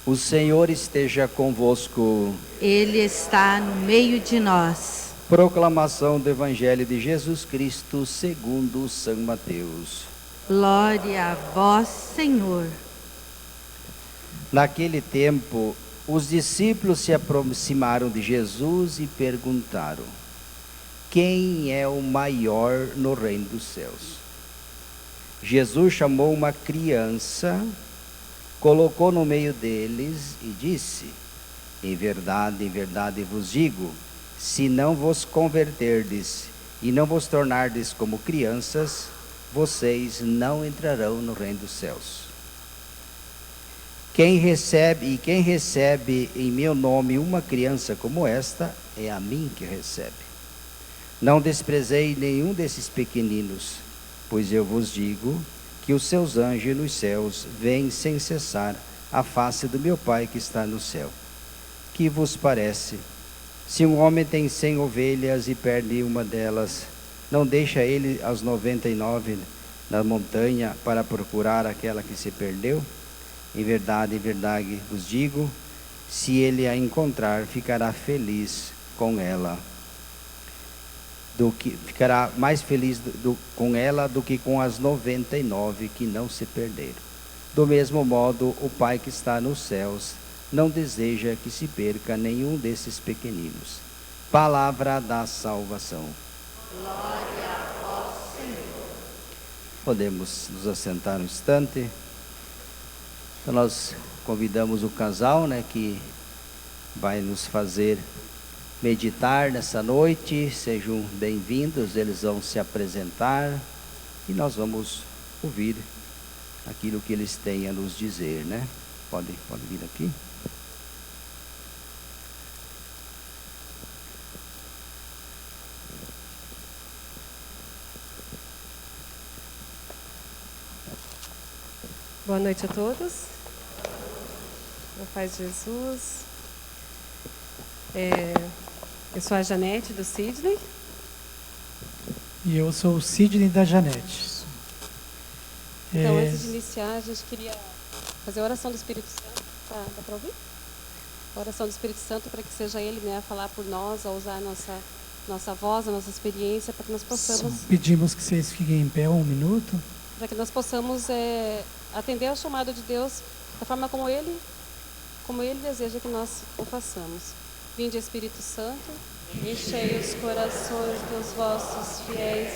O Senhor esteja convosco. Ele está no meio de nós. Proclamação do Evangelho de Jesus Cristo segundo São Mateus. Glória a vós, Senhor. Naquele tempo, os discípulos se aproximaram de Jesus e perguntaram: quem é o maior no reino dos céus? Jesus chamou uma criança, colocou no meio deles e disse: em verdade vos digo, se não vos converterdes e não vos tornardes como crianças, vocês não entrarão no reino dos céus. Quem recebe em meu nome uma criança como esta, é a mim que recebe. Não desprezei nenhum desses pequeninos, pois eu vos digo que os seus anjos nos céus veem sem cessar a face do meu Pai que está no céu. Que vos parece? Se um homem tem 100 ovelhas e perde uma delas, não deixa ele as 99 na montanha para procurar aquela que se perdeu? Em verdade vos digo, se ele a encontrar, ficará feliz com ela. Ficará mais feliz com ela do que com as 99 que não se perderam. Do mesmo modo, o Pai que está nos céus não deseja que se perca nenhum desses pequeninos. Palavra da salvação. Glória a vós, Senhor. Podemos nos assentar um instante. Então nós convidamos o casal, que vai nos fazer meditar nessa noite. Sejam bem-vindos, eles vão se apresentar e nós vamos ouvir aquilo que eles têm a nos dizer, Pode vir aqui. Boa noite a todos. Na paz de Jesus. Eu sou a Janete do Sidney. E eu sou o Sidney da Janete. Então, antes de iniciar, a gente queria fazer a oração do Espírito Santo. Dá para ouvir? A oração do Espírito Santo, para que seja Ele a falar por nós, a usar a nossa voz, a nossa experiência, para que nós possamos... Pedimos que vocês fiquem em pé 1 minuto. Para que nós possamos atender ao chamado de Deus da forma como Ele deseja que nós o façamos. Vinde, Espírito Santo, enchei os corações dos vossos fiéis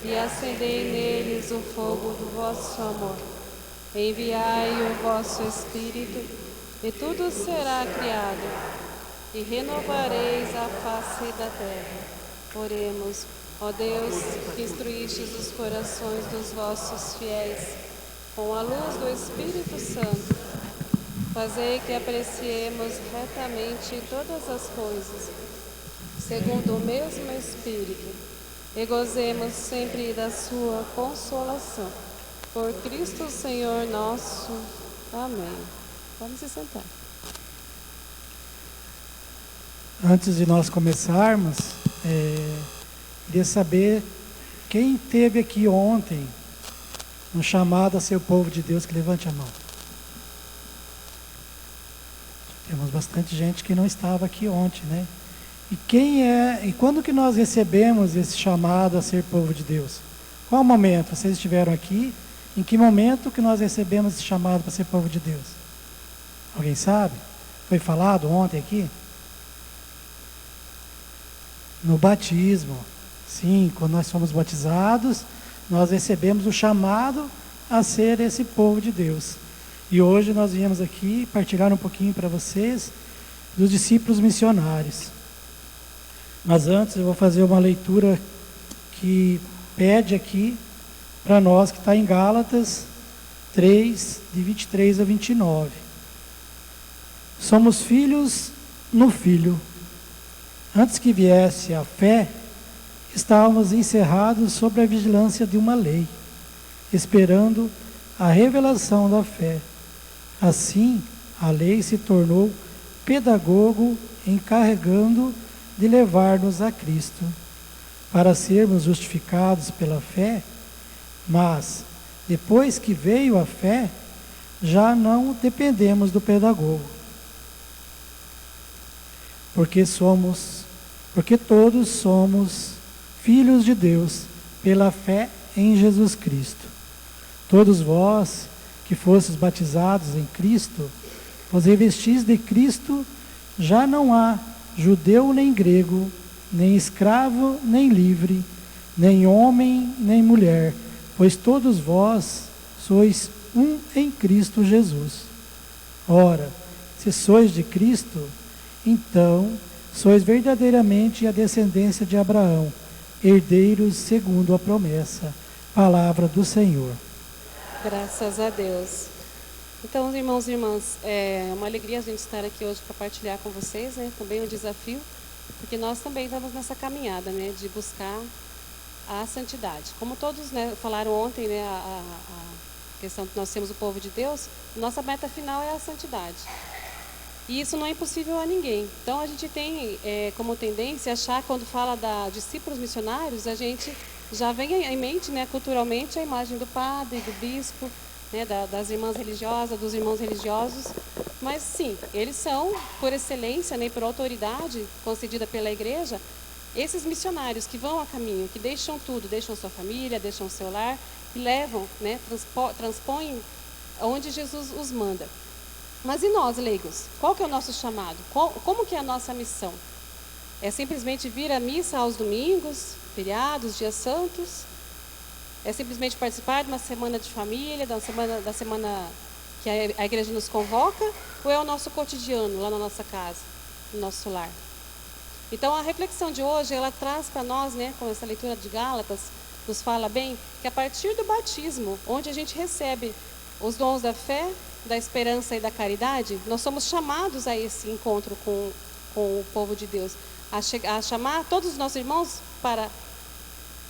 e acendei neles o fogo do vosso amor. Enviai o vosso Espírito e tudo será criado e renovareis a face da terra. Oremos, ó Deus, que instruístes os corações dos vossos fiéis com a luz do Espírito Santo. Fazei que apreciemos retamente todas as coisas, segundo o mesmo Espírito, e gozemos sempre da sua consolação. Por Cristo Senhor nosso. Amém. Vamos se sentar. Antes de nós começarmos, queria saber quem esteve aqui ontem no chamado a ser o povo de Deus, que levante a mão. Temos bastante gente que não estava aqui ontem, E quando que nós recebemos esse chamado a ser povo de Deus? Qual momento? Vocês estiveram aqui? Em que momento que nós recebemos esse chamado para ser povo de Deus? Alguém sabe? Foi falado ontem aqui? No batismo. Sim, quando nós somos batizados, nós recebemos o chamado a ser esse povo de Deus. E hoje nós viemos aqui partilhar um pouquinho para vocês dos discípulos missionários. Mas antes eu vou fazer uma leitura que pede aqui para nós, que está em Gálatas 3, de 23 a 29. Somos filhos no Filho. Antes que viesse a fé, estávamos encerrados sob a vigilância de uma lei, esperando a revelação da fé. Assim, a lei se tornou pedagogo, encarregando de levar-nos a Cristo, para sermos justificados pela fé, mas, depois que veio a fé, já não dependemos do pedagogo. Porque todos somos filhos de Deus pela fé em Jesus Cristo. Todos vós que fostes batizados em Cristo, vos revestis de Cristo, já não há judeu nem grego, nem escravo nem livre, nem homem nem mulher, pois todos vós sois um em Cristo Jesus. Ora, se sois de Cristo, então sois verdadeiramente a descendência de Abraão, herdeiros segundo a promessa. Palavra do Senhor. Graças a Deus. Então, irmãos e irmãs, é uma alegria a gente estar aqui hoje para partilhar com vocês, né? Também um desafio, porque nós também estamos nessa caminhada, né? De buscar a santidade. Como todos, né, falaram ontem, né? A questão que nós temos o povo de Deus, nossa meta final é a santidade. E isso não é impossível a ninguém. Então, a gente tem como tendência achar, quando fala da discípulos missionários, a gente já vem em mente, né, culturalmente, a imagem do padre, do bispo, né, das irmãs religiosas, dos irmãos religiosos. Mas, sim, eles são, por excelência, né, por autoridade concedida pela igreja, esses missionários que vão a caminho, que deixam tudo, deixam sua família, deixam seu lar e levam, né, transpõem onde Jesus os manda. Mas e nós, leigos? Qual que é o nosso chamado? Como que é a nossa missão? É simplesmente vir à missa aos domingos, feriados, dias santos? É simplesmente participar de uma semana de família, da semana que a igreja nos convoca? Ou é o nosso cotidiano, lá na nossa casa, no nosso lar? Então, a reflexão de hoje, ela traz para nós, né, com essa leitura de Gálatas, nos fala bem que a partir do batismo, onde a gente recebe os dons da fé, da esperança e da caridade, nós somos chamados a esse encontro com o povo de Deus, a chamar todos os nossos irmãos para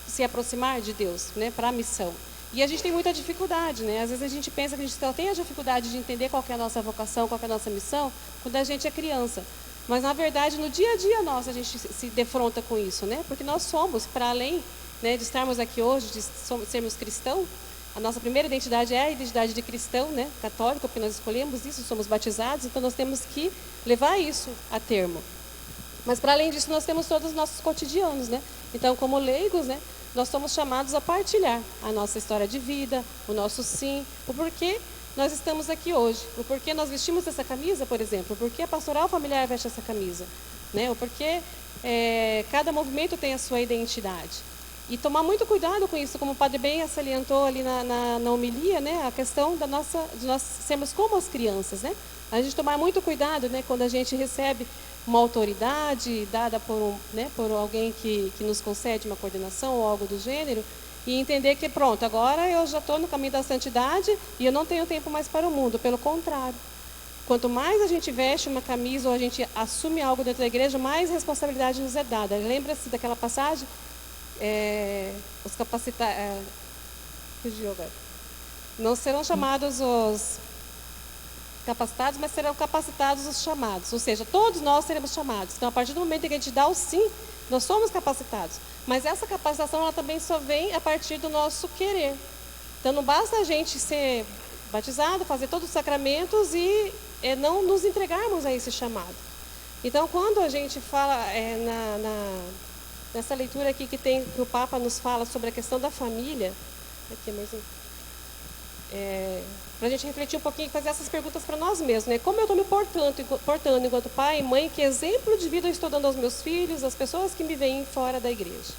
se aproximar de Deus, né, para a missão. E a gente tem muita dificuldade, né? Às vezes a gente pensa que a gente só tem a dificuldade de entender qual que é a nossa vocação, qual que é a nossa missão, quando a gente é criança. Mas, na verdade, no dia a dia nosso, a gente se defronta com isso, né? Porque nós somos, para além, né, de estarmos aqui hoje, de sermos cristãos, a nossa primeira identidade é a identidade de cristão, né, católico, porque nós escolhemos isso, somos batizados, então nós temos que levar isso a termo. Mas, para além disso, nós temos todos os nossos cotidianos, né? Então, como leigos, né, nós somos chamados a partilhar a nossa história de vida, o nosso sim, o porquê nós estamos aqui hoje, o porquê nós vestimos essa camisa, por exemplo, o porquê a pastoral familiar veste essa camisa, né? O porquê cada movimento tem a sua identidade. E tomar muito cuidado com isso, como o Padre bem salientou ali na homilia, né? A questão de nós sermos como as crianças, né? A gente tomar muito cuidado, né, quando a gente recebe uma autoridade dada por alguém que nos concede uma coordenação ou algo do gênero, e entender que pronto, agora eu já estou no caminho da santidade e eu não tenho tempo mais para o mundo. Pelo contrário, quanto mais a gente veste uma camisa ou a gente assume algo dentro da igreja, mais responsabilidade nos é dada. Lembra-se daquela passagem? Os capacitados, fugiu agora. Não serão chamados os capacitados, mas serão capacitados os chamados. Ou seja, todos nós seremos chamados. Então, a partir do momento em que a gente dá o sim, nós somos capacitados. Mas essa capacitação, ela também só vem a partir do nosso querer. Então, não basta a gente ser batizado, fazer todos os sacramentos e não nos entregarmos a esse chamado. Então, quando a gente fala nessa leitura aqui que o Papa nos fala sobre a questão da família, aqui, amorzinho, para a gente refletir um pouquinho e fazer essas perguntas para nós mesmos, né? Como eu estou me portando enquanto pai e mãe, que exemplo de vida eu estou dando aos meus filhos, às pessoas que me veem fora da igreja?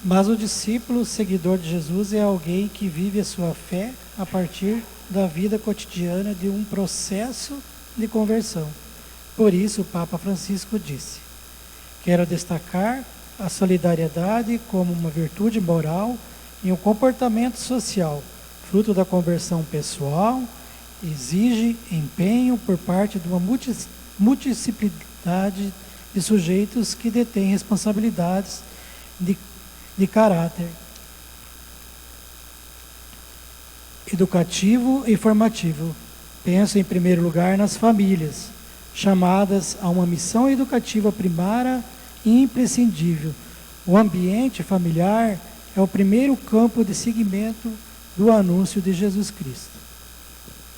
Mas o discípulo seguidor de Jesus é alguém que vive a sua fé a partir da vida cotidiana de um processo de conversão. Por isso o Papa Francisco disse: quero destacar a solidariedade como uma virtude moral e um comportamento social, fruto da conversão pessoal, exige empenho por parte de uma multidisciplinaridade de sujeitos que detêm responsabilidades de caráter. educativo e formativo. Penso, em primeiro lugar, nas famílias, chamadas a uma missão educativa primária e imprescindível. O ambiente familiar é o primeiro campo de seguimento do anúncio de Jesus Cristo.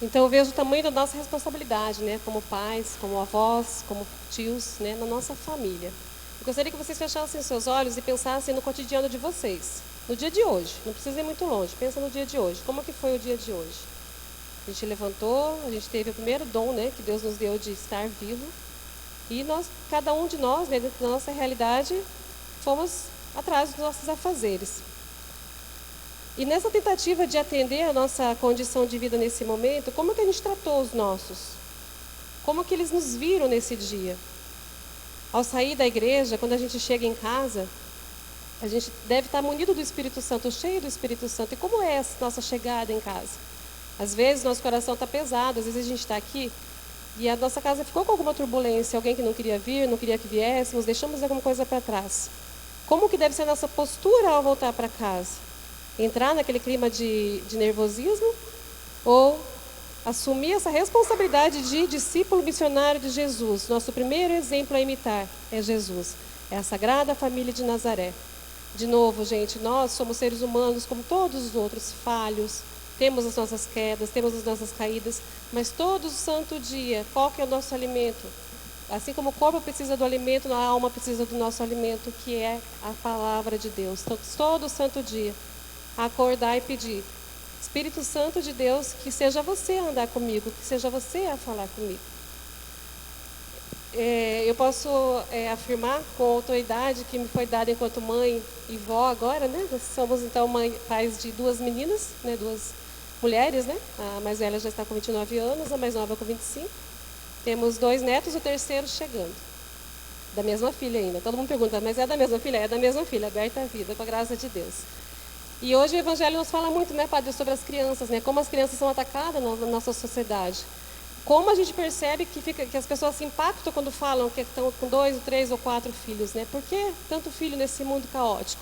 Então eu vejo o tamanho da nossa responsabilidade, né, como pais, como avós, como tios, né, na nossa família. Eu gostaria que vocês fechassem os seus olhos e pensassem no cotidiano de vocês, no dia de hoje. Não precisa ir muito longe, pensa no dia de hoje. Como que foi o dia de hoje? A gente levantou, a gente teve o primeiro dom, né, que Deus nos deu de estar vivo. E nós, cada um de nós, né, dentro da nossa realidade, fomos atrás dos nossos afazeres. E nessa tentativa de atender a nossa condição de vida nesse momento, como que a gente tratou os nossos? Como que eles nos viram nesse dia? Ao sair da igreja, quando a gente chega em casa, a gente deve estar munido do Espírito Santo, cheio do Espírito Santo. E como é essa nossa chegada em casa? Às vezes nosso coração está pesado, às vezes a gente está aqui e a nossa casa ficou com alguma turbulência, alguém que não queria vir, não queria que viéssemos, deixamos alguma coisa para trás. Como que deve ser a nossa postura ao voltar para casa? Entrar naquele clima de nervosismo ou assumir essa responsabilidade de discípulo missionário de Jesus? Nosso primeiro exemplo a imitar é Jesus, é a Sagrada Família de Nazaré. De novo, gente, nós somos seres humanos como todos os outros, falhos, temos as nossas quedas, temos as nossas caídas, mas todo santo dia, qual que é o nosso alimento? Assim como o corpo precisa do alimento, a alma precisa do nosso alimento, que é a palavra de Deus. Então, todo santo dia, acordar e pedir: Espírito Santo de Deus, que seja você a andar comigo, que seja você a falar comigo. Eu posso afirmar com autoridade que me foi dada enquanto mãe e vó agora, né? Nós somos então pais de duas meninas, né? Duas mulheres, né? A mais velha já está com 29 anos, a mais nova com 25. Temos 2 netos, o terceiro chegando. Da mesma filha ainda. Todo mundo pergunta, mas é da mesma filha? É da mesma filha, aberta a vida, com a graça de Deus. E hoje o Evangelho nos fala muito, né, Padre, sobre as crianças, né? Como as crianças são atacadas na nossa sociedade. Como a gente percebe que as pessoas se impactam quando falam que estão com 2, 3 ou 4 filhos, né? Por que tanto filho nesse mundo caótico?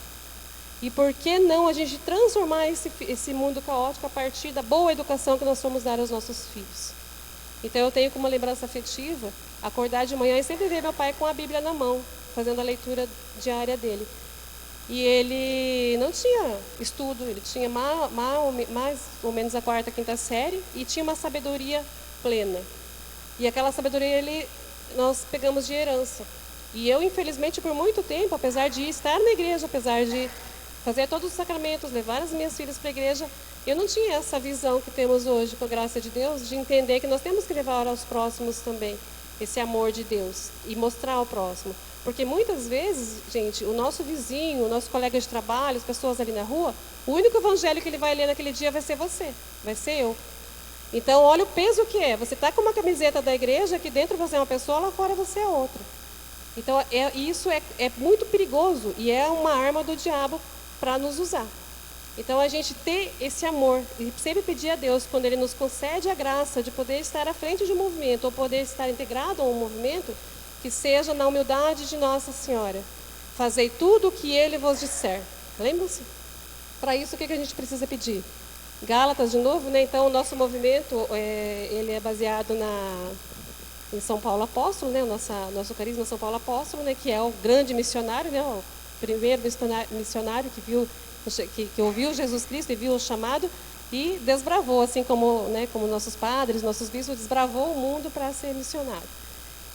E por que não a gente transformar esse mundo caótico a partir da boa educação que nós vamos dar aos nossos filhos? Então eu tenho como lembrança afetiva acordar de manhã e sempre ver meu pai com a Bíblia na mão, fazendo a leitura diária dele. E ele não tinha estudo, ele tinha mais ou menos a 4ª, 5ª série e tinha uma sabedoria plena. E aquela sabedoria nós pegamos de herança. E eu, infelizmente, por muito tempo, apesar de estar na igreja, apesar de fazer todos os sacramentos, levar as minhas filhas para a igreja, eu não tinha essa visão que temos hoje, com a graça de Deus, de entender que nós temos que levar aos próximos também esse amor de Deus e mostrar ao próximo. Porque muitas vezes, gente, o nosso vizinho, o nosso colega de trabalho, as pessoas ali na rua, o único evangelho que ele vai ler naquele dia vai ser você, vai ser eu. Então, olha o peso que é. Você está com uma camiseta da igreja, aqui dentro você é uma pessoa, lá fora você é outra. Então, isso é muito perigoso e é uma arma do diabo para nos usar. Então, a gente ter esse amor e sempre pedir a Deus, quando Ele nos concede a graça de poder estar à frente de um movimento ou poder estar integrado a um movimento, que seja na humildade de Nossa Senhora. Fazei tudo o que Ele vos disser. Lembra-se? Para isso, o que a gente precisa pedir? Gálatas, de novo, né? Então, o nosso movimento, ele é baseado em São Paulo Apóstolo, né? Nosso carisma São Paulo Apóstolo, né? Que é o grande missionário, né? O primeiro missionário que ouviu Jesus Cristo e viu o chamado e desbravou, assim como, né, como nossos padres, nossos bispos, desbravou o mundo para ser missionário.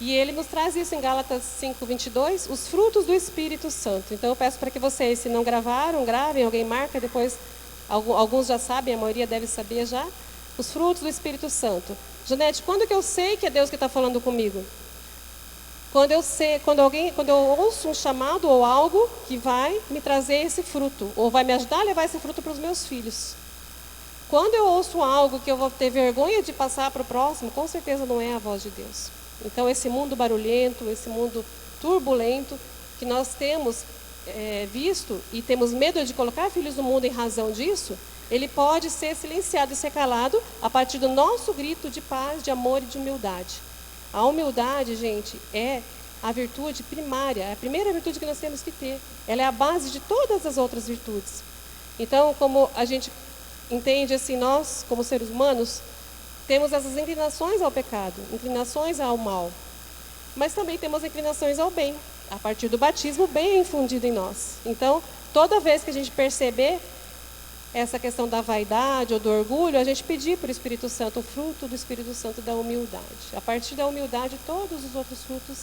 E ele nos traz isso em Gálatas 5:22, os frutos do Espírito Santo. Então eu peço para que vocês, se não gravaram, gravem, alguém marca, depois alguns já sabem, a maioria deve saber já, os frutos do Espírito Santo. Janete, quando que eu sei que é Deus que está falando comigo? Quando eu ouço um chamado ou algo que vai me trazer esse fruto, ou vai me ajudar a levar esse fruto para os meus filhos. Quando eu ouço algo que eu vou ter vergonha de passar para o próximo, com certeza não é a voz de Deus. Então, esse mundo barulhento, esse mundo turbulento, que nós temos visto e temos medo de colocar filhos no mundo em razão disso, ele pode ser silenciado e ser calado a partir do nosso grito de paz, de amor e de humildade. A humildade, gente, é a virtude primária, é a primeira virtude que nós temos que ter. Ela é a base de todas as outras virtudes. Então, como a gente entende assim, nós, como seres humanos, temos essas inclinações ao pecado, inclinações ao mal. Mas também temos inclinações ao bem. A partir do batismo, o bem é infundido em nós. Então, toda vez que a gente perceber essa questão da vaidade ou do orgulho, a gente pedir para o Espírito Santo, o fruto do Espírito Santo da humildade. A partir da humildade, todos os outros frutos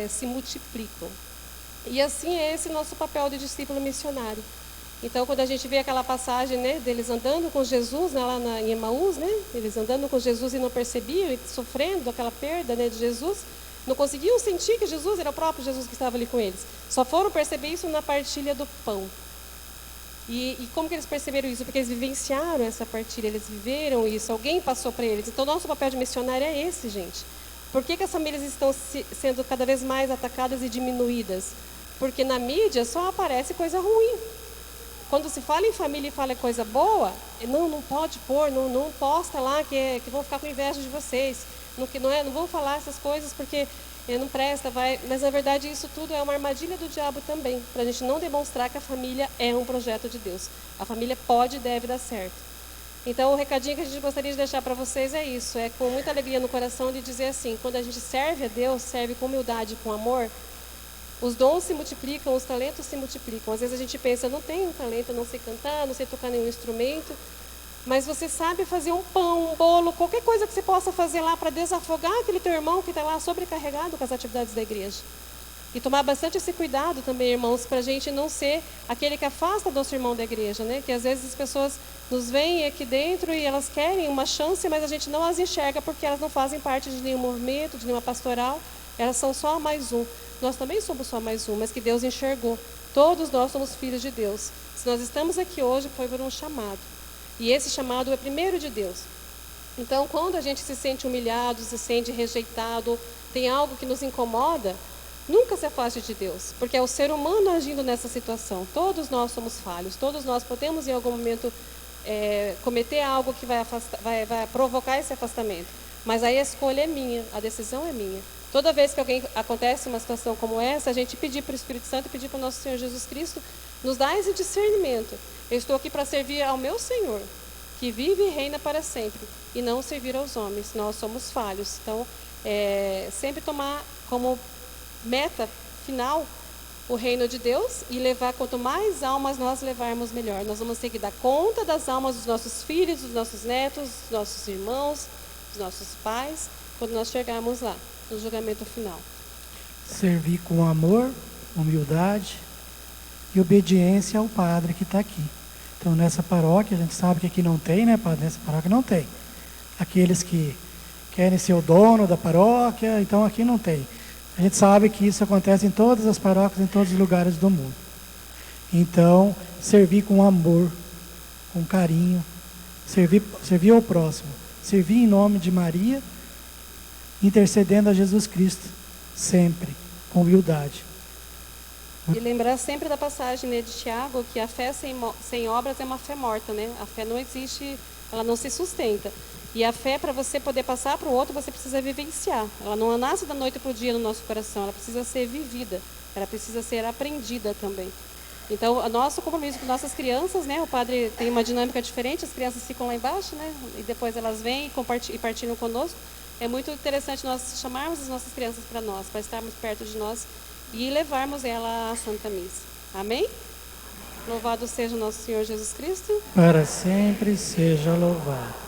se multiplicam. E assim é esse nosso papel de discípulo missionário. Então, quando a gente vê aquela passagem, né, deles andando com Jesus, né, lá em Emaús, né, eles andando com Jesus e não percebiam, e sofrendo aquela perda, né, de Jesus, não conseguiam sentir que Jesus era o próprio Jesus que estava ali com eles. Só foram perceber isso na partilha do pão. E como que eles perceberam isso? Porque eles vivenciaram essa partilha, eles viveram isso, alguém passou para eles. Então, nosso papel de missionário é esse, gente. Por que as famílias estão sendo cada vez mais atacadas e diminuídas? Porque na mídia só aparece coisa ruim. Quando se fala em família e fala coisa boa, não pode pôr, não posta lá que vão ficar com inveja de vocês. Não vão falar essas coisas porque não presta, mas na verdade isso tudo é uma armadilha do diabo também, para a gente não demonstrar que a família é um projeto de Deus. A família pode e deve dar certo. Então o recadinho que a gente gostaria de deixar para vocês é isso, é com muita alegria no coração de dizer assim, quando a gente serve a Deus, serve com humildade, com amor, os dons se multiplicam, os talentos se multiplicam. Às vezes a gente pensa, não tenho talento, não sei cantar, não sei tocar nenhum instrumento, mas você sabe fazer um pão, um bolo, qualquer coisa que você possa fazer lá para desafogar aquele teu irmão que está lá sobrecarregado com as atividades da igreja. E tomar bastante esse cuidado também, irmãos, para a gente não ser aquele que afasta nosso irmão da igreja, né? Que às vezes as pessoas nos veem aqui dentro e elas querem uma chance, mas a gente não as enxerga porque elas não fazem parte de nenhum movimento, de nenhuma pastoral, elas são só mais um. Nós também somos só mais um, mas que Deus enxergou. Todos nós somos filhos de Deus. Se nós estamos aqui hoje, foi por um chamado. E esse chamado é primeiro de Deus. Então, quando a gente se sente humilhado, se sente rejeitado, tem algo que nos incomoda, nunca se afaste de Deus. Porque é o ser humano agindo nessa situação. Todos nós somos falhos. Todos nós podemos, em algum momento, cometer algo que vai provocar esse afastamento. Mas aí a escolha é minha, a decisão é minha. Toda vez que acontece uma situação como essa, a gente pedir para o Espírito Santo e pedir para o nosso Senhor Jesus Cristo nos dar esse discernimento. Eu estou aqui para servir ao meu Senhor, que vive e reina para sempre, e não servir aos homens. Nós somos falhos. Então, sempre tomar como meta final o reino de Deus e levar, quanto mais almas nós levarmos, melhor. Nós vamos ter que dar conta das almas dos nossos filhos, dos nossos netos, dos nossos irmãos, dos nossos pais, quando nós chegarmos lá, no julgamento final. Servir com amor, humildade e obediência ao padre que está aqui. Então, nessa paróquia, a gente sabe que aqui não tem, né, padre? Nessa paróquia não tem. Aqueles que querem ser o dono da paróquia, então aqui não tem. A gente sabe que isso acontece em todas as paróquias, em todos os lugares do mundo. Então, servir com amor, com carinho, servir ao próximo, servir em nome de Maria, intercedendo a Jesus Cristo, sempre, com humildade. E lembrar sempre da passagem, né, de Tiago, que a fé sem obras é uma fé morta, né? A fé não existe, ela não se sustenta. E a fé, para você poder passar para o outro, você precisa vivenciar. Ela não nasce da noite para o dia no nosso coração, ela precisa ser vivida, ela precisa ser aprendida também. Então, o nosso compromisso com nossas crianças, né? O padre tem uma dinâmica diferente, as crianças ficam lá embaixo, né? E depois elas vêm e partilham conosco. É muito interessante nós chamarmos as nossas crianças para nós, para estarmos perto de nós e levarmos ela à Santa Missa. Amém? Louvado seja o nosso Senhor Jesus Cristo. Para sempre seja louvado.